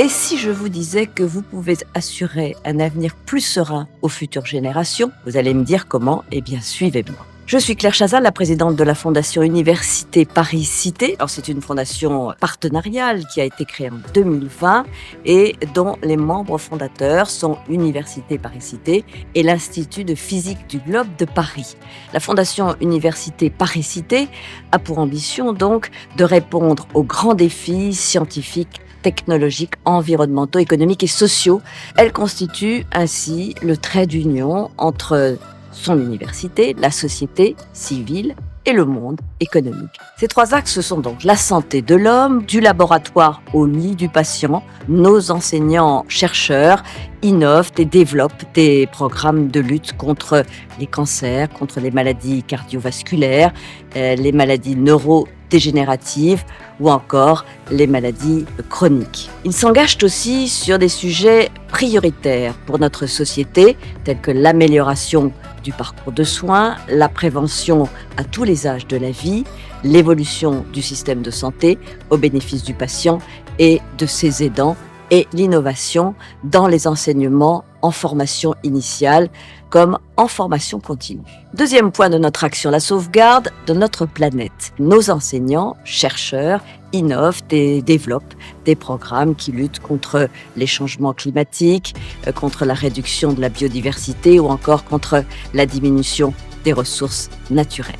Et si je vous disais que vous pouvez assurer un avenir plus serein aux futures générations? Vous allez me dire comment? Eh bien, suivez-moi. Je suis Claire Chazal, la présidente de la Fondation Université Paris-Cité. Alors, c'est une fondation partenariale qui a été créée en 2020 et dont les membres fondateurs sont Université Paris-Cité et l'Institut de physique du globe de Paris. La Fondation Université Paris-Cité a pour ambition donc de répondre aux grands défis scientifiques, technologiques, environnementaux, économiques et sociaux. Elle constitue ainsi le trait d'union entre son université, la société civile et le monde économique. Ces trois axes sont donc la santé de l'homme, du laboratoire au lit du patient. Nos enseignants-chercheurs innovent et développent des programmes de lutte contre les cancers, contre les maladies cardiovasculaires, les maladies neurodégénératives ou encore les maladies chroniques. Ils s'engagent aussi sur des sujets prioritaires pour notre société, tels que l'amélioration du parcours de soins, la prévention à tous les âges de la vie, l'évolution du système de santé au bénéfice du patient et de ses aidants, et l'innovation dans les enseignements en formation initiale comme en formation continue. Deuxième point de notre action, la sauvegarde de notre planète. Nos enseignants, chercheurs, innovent et développent des programmes qui luttent contre les changements climatiques, contre la réduction de la biodiversité ou encore contre la diminution des ressources naturelles.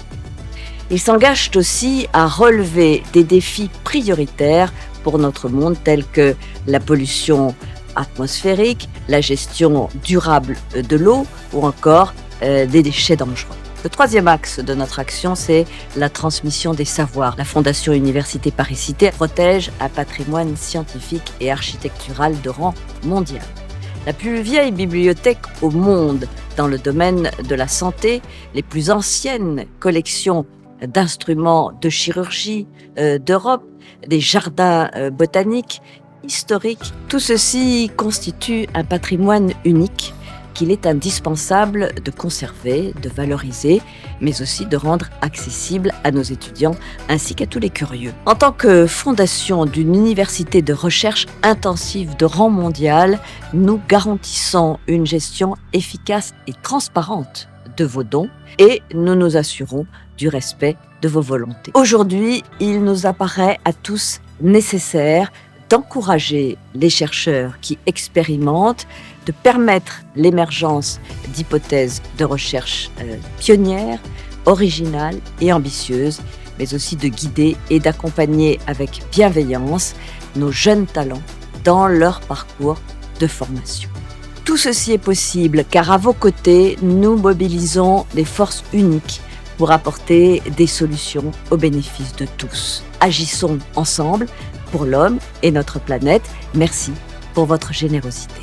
Ils s'engagent aussi à relever des défis prioritaires pour notre monde tels que la pollution atmosphérique, la gestion durable de l'eau ou encore des déchets dangereux. Le troisième axe de notre action, c'est la transmission des savoirs. La Fondation Université Paris-Cité protège un patrimoine scientifique et architectural de rang mondial. La plus vieille bibliothèque au monde dans le domaine de la santé, les plus anciennes collections d'instruments de chirurgie d'Europe, des jardins botaniques historiques. Tout ceci constitue un patrimoine unique qu'il est indispensable de conserver, de valoriser, mais aussi de rendre accessible à nos étudiants ainsi qu'à tous les curieux. En tant que fondation d'une université de recherche intensive de rang mondial, nous garantissons une gestion efficace et transparente de vos dons et nous nous assurons du respect de vos volontés. Aujourd'hui, il nous apparaît à tous nécessaire d'encourager les chercheurs qui expérimentent, de permettre l'émergence d'hypothèses de recherche pionnières, originales et ambitieuses, mais aussi de guider et d'accompagner avec bienveillance nos jeunes talents dans leur parcours de formation. Tout ceci est possible car à vos côtés, nous mobilisons des forces uniques pour apporter des solutions au bénéfice de tous. Agissons ensemble pour l'homme et notre planète. Merci pour votre générosité.